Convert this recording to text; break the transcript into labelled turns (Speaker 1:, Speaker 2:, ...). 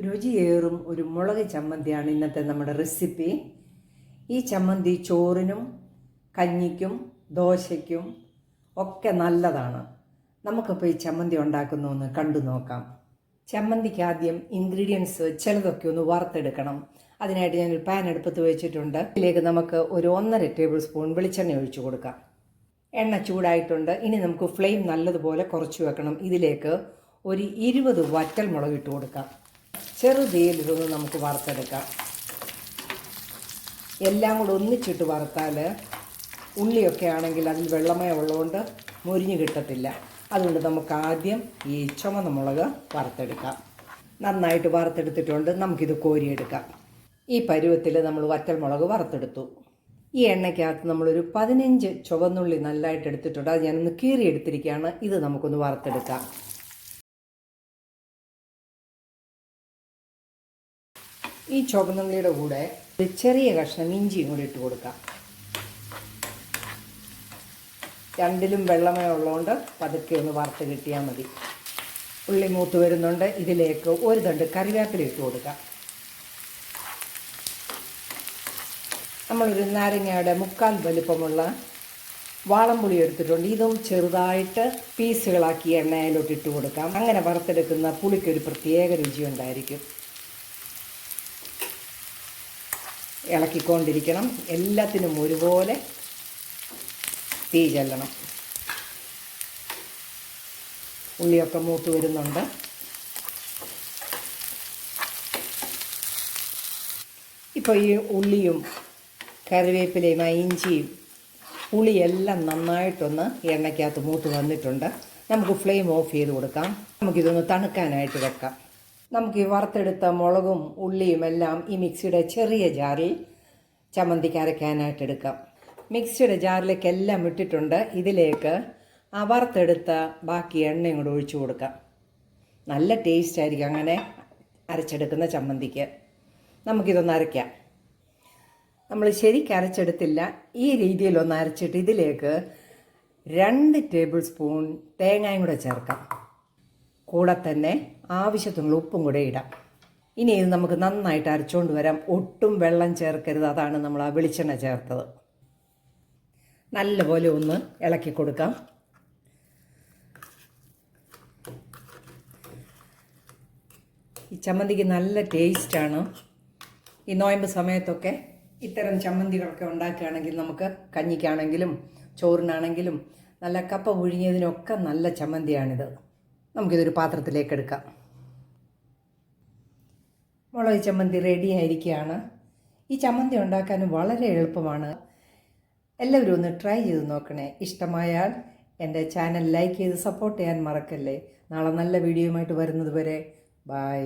Speaker 1: രുചിയേറും ഒരു മുളക് ചമ്മന്തിയാണ് ഇന്നത്തെ നമ്മുടെ റെസിപ്പി. ഈ ചമ്മന്തി ചോറിനും കഞ്ഞിക്കും ദോശയ്ക്കും ഒക്കെ നല്ലതാണ്. നമുക്കിപ്പോൾ ഈ ചമ്മന്തി ഉണ്ടാക്കുന്നതെന്ന് കണ്ടു നോക്കാം. ചമ്മന്തിക്ക് ആദ്യം ഇൻഗ്രീഡിയൻസ് ചിലതൊക്കെ ഒന്ന് വറുത്തെടുക്കണം. അതിനായിട്ട് ഞാനൊരു പാൻ അടുപ്പത്ത് വെച്ചിട്ടുണ്ട്. ഇതിലേക്ക് നമുക്ക് ഒരു 1.5 ടേബിൾ സ്പൂൺ വെളിച്ചെണ്ണ ഒഴിച്ചു കൊടുക്കാം. എണ്ണ ചൂടായിട്ടുണ്ട്. ഇനി നമുക്ക് ഫ്ലെയിം നല്ലതുപോലെ കുറച്ച് വെക്കണം. ഇതിലേക്ക് ഒരു 20 വറ്റൽ മുളക് ഇട്ട് കൊടുക്കാം. ചെറുതീയിൽ ഇതൊന്ന് നമുക്ക് വറുത്തെടുക്കാം. എല്ലാം കൂടെ ഒന്നിച്ചിട്ട് വറുത്താൽ ഉള്ളിയൊക്കെ ആണെങ്കിൽ അതിൽ വെള്ളമയം ഉള്ളതുകൊണ്ട് മുരിഞ്ഞ് കിട്ടത്തില്ല. അതുകൊണ്ട് നമുക്ക് ആദ്യം ഈ ചുവന്ന മുളക് വറുത്തെടുക്കാം. നന്നായിട്ട് വറുത്തെടുത്തിട്ടുണ്ട്. നമുക്കിത് കോരിയെടുക്കാം. ഈ പരുവത്തിൽ നമ്മൾ വറ്റൽ മുളക് വറുത്തെടുത്തു. ഈ എണ്ണയ്ക്കകത്ത് നമ്മളൊരു 15 ചുവന്നുള്ളി നല്ലതായിട്ട് എടുത്തിട്ടുണ്ട്. അത് ഞാനൊന്ന് കീറിയെടുത്തിരിക്കുകയാണ്. ഇത് നമുക്കൊന്ന് വറുത്തെടുക്കാം. ഈ ചുവന്നുള്ളിയുടെ കൂടെ ഒരു ചെറിയ കഷ്ണം ഇഞ്ചിയും കൂടി ഇട്ട് കൊടുക്കാം. രണ്ടിലും വെള്ളമയം ഉള്ളതുകൊണ്ട് പതുക്കെ ഒന്ന് വറുത്ത് കിട്ടിയാൽ മതി. ഉള്ളി മൂത്ത് വരുന്നുണ്ട്. ഇതിലേക്ക് ഒരു തണ്ട് കറിവേപ്പില ഇട്ട് കൊടുക്കാം. നമ്മളൊരു നാരങ്ങയുടെ 1/4 വലിപ്പമുള്ള വാളംപുളി എടുത്തിട്ടുണ്ട്. ഇതും ചെറുതായിട്ട് പീസുകളാക്കി എണ്ണയിലോട്ട് ഇട്ട് കൊടുക്കാം. അങ്ങനെ വറുത്തെടുക്കുന്ന പുളിക്കൊരു പ്രത്യേക രുചിയുണ്ടായിരിക്കും. ഇളക്കിക്കൊണ്ടിരിക്കണം. എല്ലാത്തിനും ഒരുപോലെ തീ ചെല്ലണം. ഉള്ളിയൊക്കെ മൂത്ത് വരുന്നുണ്ട്. ഇപ്പോൾ ഈ ഉള്ളിയും കറിവേപ്പിലയും ഇഞ്ചിയും പുളിയെല്ലാം നന്നായിട്ടൊന്ന് എണ്ണയ്ക്കകത്ത് മൂത്ത് വന്നിട്ടുണ്ട്. നമുക്ക് ഫ്ലെയിം ഓഫ് ചെയ്ത് കൊടുക്കാം. നമുക്കിതൊന്ന് തണുക്കാനായിട്ട് വെക്കാം. നമുക്ക് ഈ വറുത്തെടുത്ത മുളകും ഉള്ളിയും എല്ലാം ഈ മിക്സിയുടെ ചെറിയ ജാറിൽ ചമ്മന്തിക്ക് അരയ്ക്കാനായിട്ട് എടുക്കാം. മിക്സിയുടെ ജാറിലേക്ക് എല്ലാം ഇട്ടിട്ടുണ്ട്. ഇതിലേക്ക് ആ വറുത്തെടുത്ത ബാക്കി എണ്ണയും കൂടെ ഒഴിച്ചു കൊടുക്കാം. നല്ല ടേസ്റ്റ് ആയിരിക്കും അങ്ങനെ അരച്ചെടുക്കുന്ന ചമ്മന്തിക്ക്. നമുക്കിതൊന്ന് അരയ്ക്കാം. നമ്മൾ ശരിക്കും അരച്ചെടുത്തില്ല. ഈ രീതിയിലൊന്ന് അരച്ചിട്ട് ഇതിലേക്ക് 2 ടേബിൾ സ്പൂൺ തേങ്ങയും കൂടെ ചേർക്കാം. കൂടെ തന്നെ ആവശ്യത്തിനുള്ള ഉപ്പും കൂടെ ഇടാം. ഇനി ഇത് നമുക്ക് നന്നായിട്ട് അരച്ചുകൊണ്ട് വരാം. ഒട്ടും വെള്ളം ചേർക്കരുത്. അതാണ് നമ്മൾ ആ വെളിച്ചെണ്ണ ചേർത്തത്. നല്ലപോലെ ഒന്ന് ഇളക്കി കൊടുക്കാം. ഈ ചമ്മന്തിക്ക് നല്ല ടേസ്റ്റാണ്. ഈ നോയമ്പ് സമയത്തൊക്കെ ഇത്തരം ചമ്മന്തികളൊക്കെ ഉണ്ടാക്കുകയാണെങ്കിൽ നമുക്ക് കഞ്ഞിക്കാണെങ്കിലും ചോറിനാണെങ്കിലും നല്ല കപ്പ പുഴുങ്ങിയതിനൊക്കെ നല്ല ചമ്മന്തിയാണിത്. നമുക്കിതൊരു പാത്രത്തിലേക്ക് എടുക്കാം. മുളക് ചമ്മന്തി റെഡി ആയിരിക്കുകയാണ്. ഈ ചമ്മന്തി ഉണ്ടാക്കാൻ വളരെ എളുപ്പമാണ്. എല്ലാവരും ഒന്ന് ട്രൈ ചെയ്ത് നോക്കണേ. ഇഷ്ടമായാൽ എൻ്റെ ചാനൽ ലൈക്ക് ചെയ്ത് സപ്പോർട്ട് ചെയ്യാൻ മറക്കല്ലേ. നാളെ നല്ല വീഡിയോയുമായിട്ട് വരുന്നത് വരെ ബൈ.